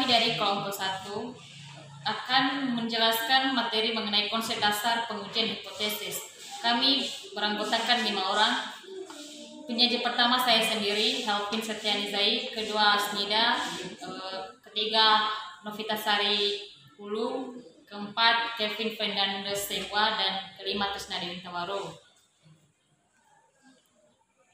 kami dari kelompok 1 akan menjelaskan materi mengenai konsep dasar pengujian hipotesis. Kami beranggotakan 5 orang. Penyaji pertama saya sendiri, Helpin Setianizai, kedua Asnida, ketiga Novitasari Hulu, keempat Kevin Fernandes Semwa, dan kelima Trisna Dewi Tawaro.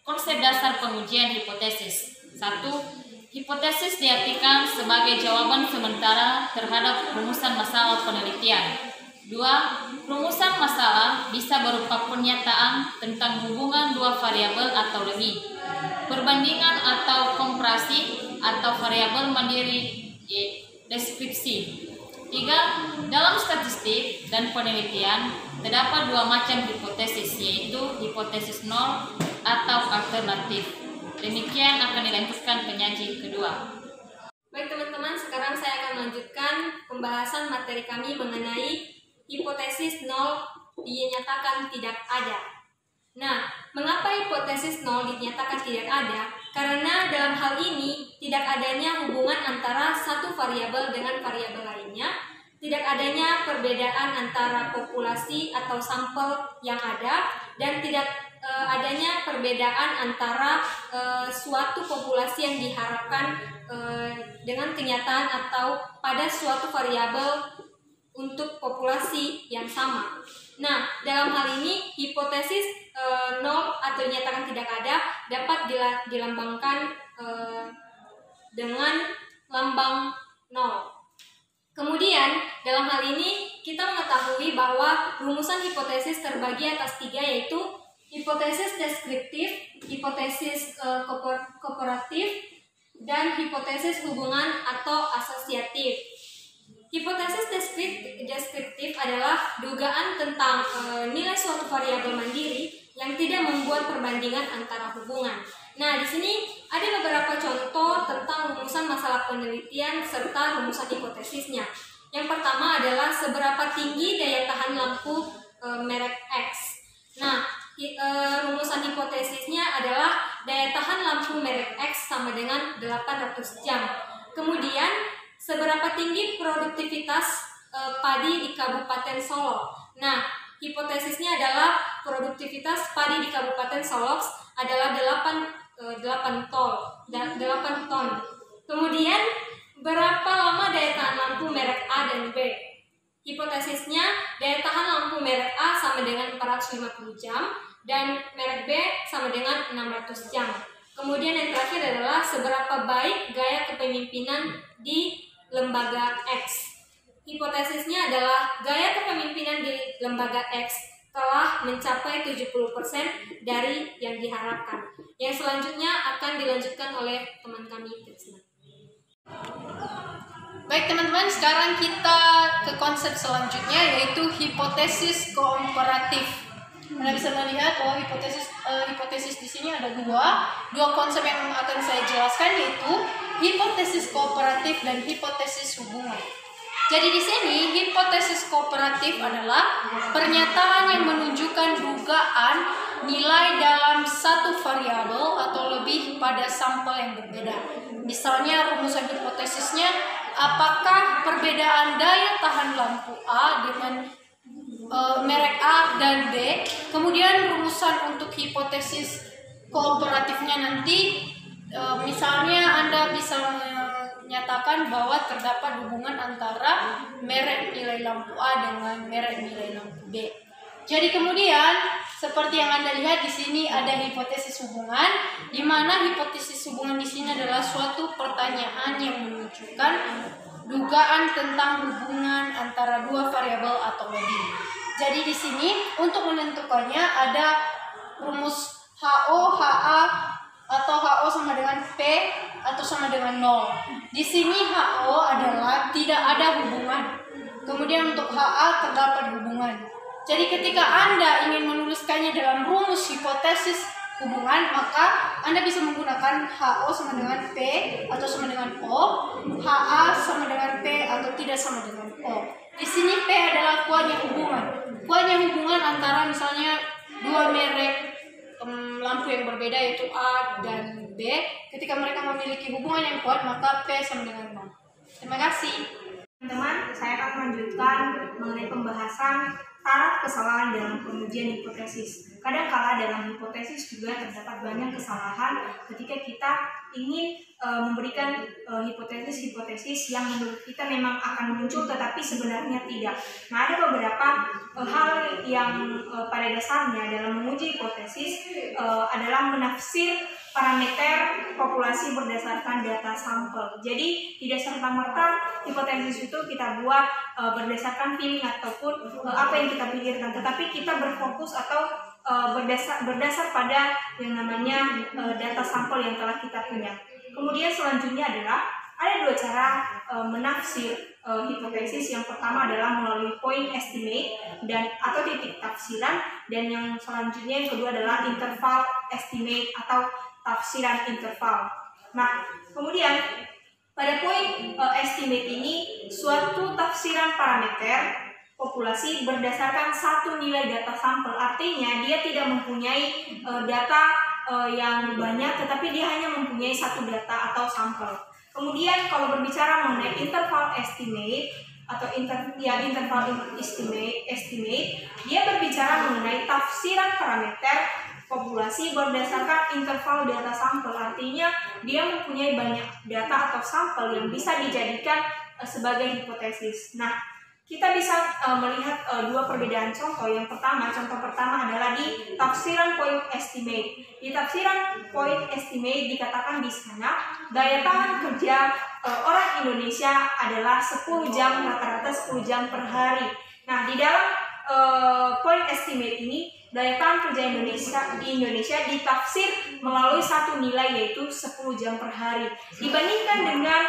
Konsep dasar pengujian hipotesis. 1. Hipotesis diartikan sebagai jawaban sementara terhadap rumusan masalah penelitian. 2. Rumusan masalah bisa berupa pernyataan tentang hubungan dua variabel atau lebih, perbandingan atau komparasi, atau variabel mandiri deskripsi. 3. Dalam statistik dan penelitian terdapat dua macam hipotesis, yaitu hipotesis nol atau alternatif. Demikian akan dilanjutkan penyaji kedua. Baik teman-teman, sekarang saya akan melanjutkan pembahasan materi kami mengenai hipotesis nol dinyatakan tidak ada. Nah, mengapa hipotesis nol dinyatakan tidak ada? Karena dalam hal ini tidak adanya hubungan antara satu variabel dengan variabel lainnya, tidak adanya perbedaan antara populasi atau sampel yang ada, dan tidak adanya perbedaan antara suatu populasi yang diharapkan dengan kenyataan atau pada suatu variabel untuk populasi yang sama. Nah, dalam hal ini hipotesis nol atau dinyatakan tidak ada dapat dilambangkan dengan lambang nol. Kemudian, dalam hal ini kita mengetahui bahwa rumusan hipotesis terbagi atas 3, yaitu hipotesis deskriptif, hipotesis kooperatif, dan hipotesis hubungan atau asosiatif. Hipotesis deskriptif adalah dugaan tentang nilai suatu variabel mandiri yang tidak membuat perbandingan antara hubungan. Nah, di sini ada beberapa contoh tentang rumusan masalah penelitian serta rumusan hipotesisnya. Yang pertama adalah seberapa tinggi daya tahan lampu merek X. Nah, rumusan hipotesisnya adalah daya tahan lampu merek X sama dengan 800 jam. Kemudian, seberapa tinggi produktivitas padi di Kabupaten Solok. Nah, hipotesisnya adalah produktivitas padi di Kabupaten Solok adalah 8 ton. Kemudian, berapa lama daya tahan lampu merek A dan B? Hipotesisnya, daya tahan lampu merek A sama dengan 450 jam dan merek B sama dengan 600 jam. Kemudian yang terakhir adalah seberapa baik gaya kepemimpinan di lembaga X. Hipotesisnya adalah gaya kepemimpinan di lembaga X telah mencapai 70% dari yang diharapkan. Yang selanjutnya akan dilanjutkan oleh teman kami, Trisna. Baik teman-teman, sekarang kita ke konsep selanjutnya, yaitu hipotesis komparatif. Anda bisa melihat bahwa hipotesis di sini ada dua konsep yang akan saya jelaskan, yaitu hipotesis kooperatif dan hipotesis hubungan. Jadi di sini hipotesis kooperatif adalah pernyataan yang menunjukkan dugaan nilai dalam satu variabel atau lebih pada sampel yang berbeda. Misalnya rumusan hipotesisnya, apakah perbedaan daya tahan lampu A dengan merek A dan B. Kemudian rumusan untuk hipotesis kooperatifnya nanti, misalnya Anda bisa menyatakan bahwa terdapat hubungan antara merek nilai lampu A dengan merek nilai lampu B. Jadi kemudian seperti yang Anda lihat di sini ada hipotesis hubungan, di mana hipotesis hubungan di sini adalah suatu pertanyaan yang menunjukkan dugaan tentang hubungan antara dua variabel atau lebih. Jadi di sini untuk menentukannya ada rumus HO, HA, atau HO sama dengan P atau sama dengan 0. Di sini HO adalah tidak ada hubungan. Kemudian untuk HA terdapat hubungan. Jadi ketika Anda ingin menuliskannya dalam rumus hipotesis hubungan, maka Anda bisa menggunakan HO sama dengan P atau sama dengan O, HA sama dengan P atau tidak sama dengan O. Di sini P adalah kuatnya hubungan. Kuatnya hubungan antara misalnya dua merek lampu yang berbeda, yaitu A dan B. Ketika mereka memiliki hubungan yang kuat, maka P sama dengan 0. Terima kasih. Teman-teman, saya akan melanjutkan mengenai pembahasan taraf kesalahan dalam pengujian hipotesis. Kadang-kala dalam hipotesis juga terdapat banyak kesalahan ketika kita ingin memberikan hipotesis-hipotesis yang menurut kita memang akan muncul tetapi sebenarnya tidak. Nah, ada beberapa hal yang pada dasarnya dalam menguji hipotesis adalah menafsir parameter populasi berdasarkan data sampel. Jadi tidak serta-merta hipotesis itu kita buat berdasarkan feeling ataupun apa yang kita pikirkan, tetapi kita berfokus atau berdasar pada yang namanya data sampel yang telah kita punya. Kemudian selanjutnya adalah ada dua cara menafsir hipotesis. Yang pertama adalah melalui point estimate dan atau titik tafsiran, dan yang selanjutnya yang kedua adalah interval estimate atau tafsiran interval. Nah, kemudian pada point estimate ini suatu tafsiran parameter populasi berdasarkan satu nilai data sampel. Artinya dia tidak mempunyai data yang banyak, tetapi dia hanya mempunyai satu data atau sampel. Kemudian kalau berbicara mengenai interval estimate atau interval estimate, dia berbicara mengenai tafsiran parameter populasi berdasarkan interval data sampel. Artinya dia mempunyai banyak data atau sampel yang bisa dijadikan sebagai hipotesis. Nah, kita bisa melihat dua perbedaan contoh. Contoh pertama adalah di tafsiran point estimate. Di tafsiran point estimate dikatakan di sana daya tahan kerja orang Indonesia adalah 10 jam, rata-rata 10 jam per hari. Nah, di dalam point estimate ini daya tahan kerja di Indonesia ditafsir melalui satu nilai, yaitu 10 jam per hari. Dibandingkan dengan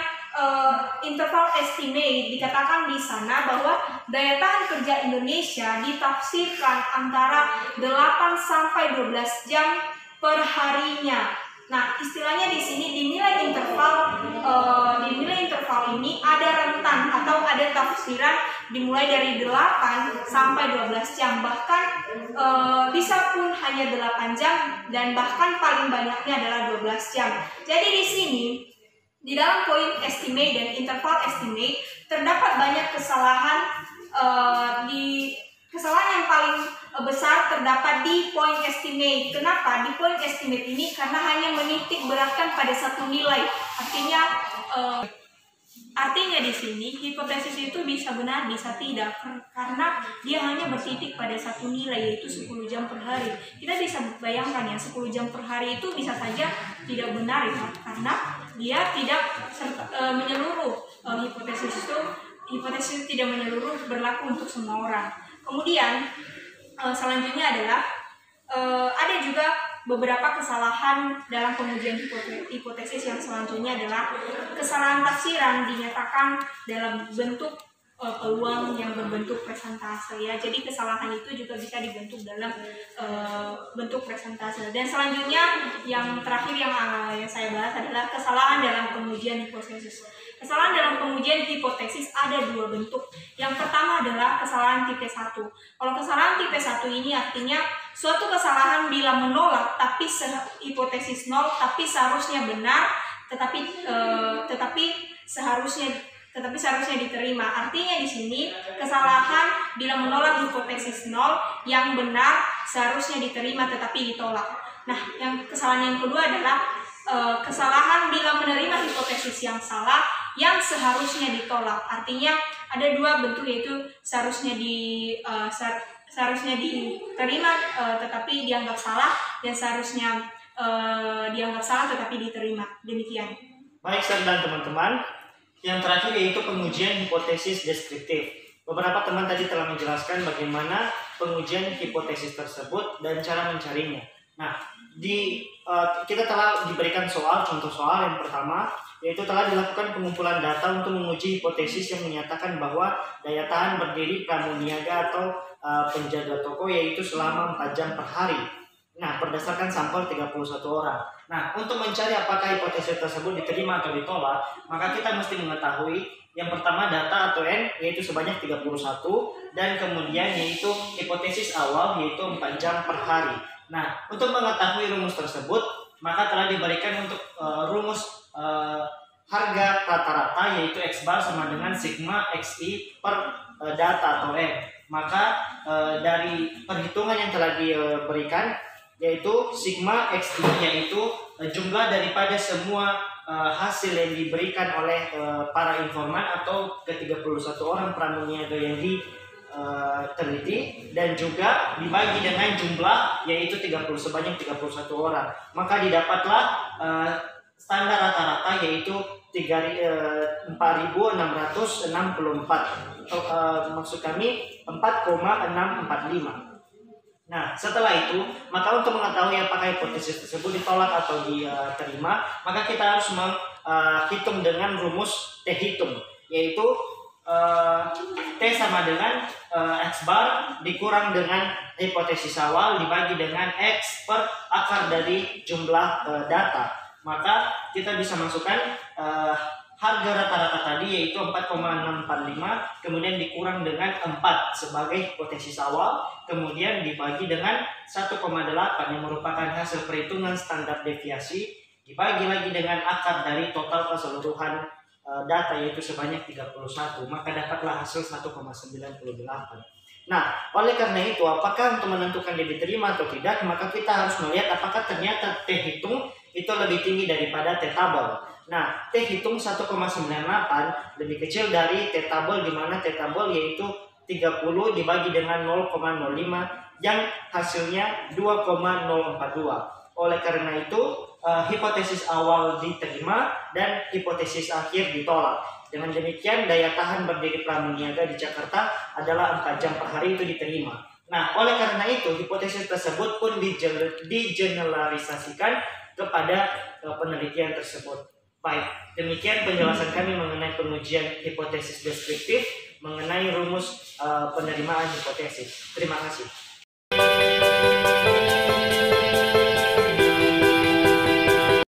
interval estimate, dikatakan di sana bahwa daya tahan kerja Indonesia ditafsirkan antara 8 sampai 12 jam per harinya. Nah, istilahnya di sini di nilai interval ini ada rentan atau ada tafsiran dimulai dari 8 sampai 12 jam, bahkan bisa pun hanya 8 jam dan bahkan paling banyaknya adalah 12 jam. Jadi di sini di dalam point estimate dan interval estimate terdapat banyak kesalahan. Kesalahan yang paling besar terdapat di point estimate. Kenapa? Di point estimate ini karena hanya menitik beratkan pada satu nilai. Artinya di sini hipotesis itu bisa benar, bisa tidak, karena dia hanya bertitik pada satu nilai, yaitu 10 jam per hari. Kita bisa bayangkan ya, 10 jam per hari itu bisa saja tidak benar ya, karena dia tidak menyeluruh. Hipotesis tidak menyeluruh, berlaku untuk semua orang. Kemudian selanjutnya adalah ada juga beberapa kesalahan dalam pengujian hipotesis. Yang selanjutnya adalah kesalahan tafsiran dinyatakan dalam bentuk peluang yang berbentuk presentase ya. Jadi kesalahan itu juga bisa dibentuk dalam bentuk presentase. Dan selanjutnya yang terakhir yang saya bahas adalah kesalahan dalam pengujian hipotesis. Kesalahan dalam pengujian hipotesis ada dua bentuk. Yang pertama adalah kesalahan tipe 1. Kalau kesalahan tipe 1 ini artinya suatu kesalahan bila menolak tapi hipotesis 0 tapi seharusnya benar, tetapi seharusnya diterima. Artinya di sini kesalahan bila menolak hipotesis 0 yang benar seharusnya diterima tetapi ditolak. Nah, kesalahan yang kedua adalah kesalahan bila menerima hipotesis yang salah yang seharusnya ditolak. Artinya ada dua bentuk, yaitu seharusnya diterima tetapi dianggap salah, dan seharusnya dianggap salah tetapi diterima. Demikian. Baik, dan teman-teman, yang terakhir yaitu pengujian hipotesis deskriptif. Beberapa teman tadi telah menjelaskan bagaimana pengujian hipotesis tersebut dan cara mencarinya. Nah, kita telah diberikan contoh soal yang pertama, yaitu telah dilakukan pengumpulan data untuk menguji hipotesis yang menyatakan bahwa daya tahan berdiri pramuniaga atau penjaga toko yaitu selama 4 jam per hari. Nah, berdasarkan sampel 31 orang. Nah, untuk mencari apakah hipotesis tersebut diterima atau ditolak, maka kita mesti mengetahui yang pertama data atau N yaitu sebanyak 31, dan kemudian yaitu hipotesis awal yaitu 4 jam per hari. Nah, untuk mengetahui rumus tersebut, maka telah diberikan untuk rumus harga rata-rata yaitu X bar sama dengan sigma XI per data atau M. Maka dari perhitungan yang telah diberikan yaitu sigma XI yaitu jumlah daripada semua hasil yang diberikan oleh para informan atau ke-31 orang pramuniaga yang diteliti dan juga dibagi dengan jumlah yaitu sebanyak 31 orang. Maka didapatlah standar rata-rata yaitu 4.664 maksud kami 4,645. Nah, setelah itu, maka untuk mengetahui apakah hipotesis tersebut ditolak atau diterima, maka kita harus menghitung dengan rumus T hitung, yaitu T sama dengan X bar dikurang dengan hipotesis awal dibagi dengan X per akar dari jumlah data. Maka kita bisa masukkan harga rata-rata tadi yaitu 4,645 kemudian dikurang dengan 4 sebagai hipotesis awal kemudian dibagi dengan 1,8 yang merupakan hasil perhitungan standar deviasi dibagi lagi dengan akar dari total keseluruhan data yaitu sebanyak 31, maka dapatlah hasil 1,98. Nah, oleh karena itu apakah untuk menentukan dia diterima atau tidak, maka kita harus melihat apakah ternyata T hitung itu lebih tinggi daripada T tabel. Nah, T hitung 1,98 lebih kecil dari T tabel, di mana T tabel yaitu 30 dibagi dengan 0,05 yang hasilnya 2,042. Oleh karena itu hipotesis awal diterima dan hipotesis akhir ditolak. Dengan demikian daya tahan berdiri pramuniaga di Jakarta adalah 4 jam per hari itu diterima. Nah, oleh karena itu hipotesis tersebut pun digeneralisasikan kepada penelitian tersebut. Baik, demikian penjelasan kami mengenai pengujian hipotesis deskriptif mengenai rumus penerimaan hipotesis. Terima kasih.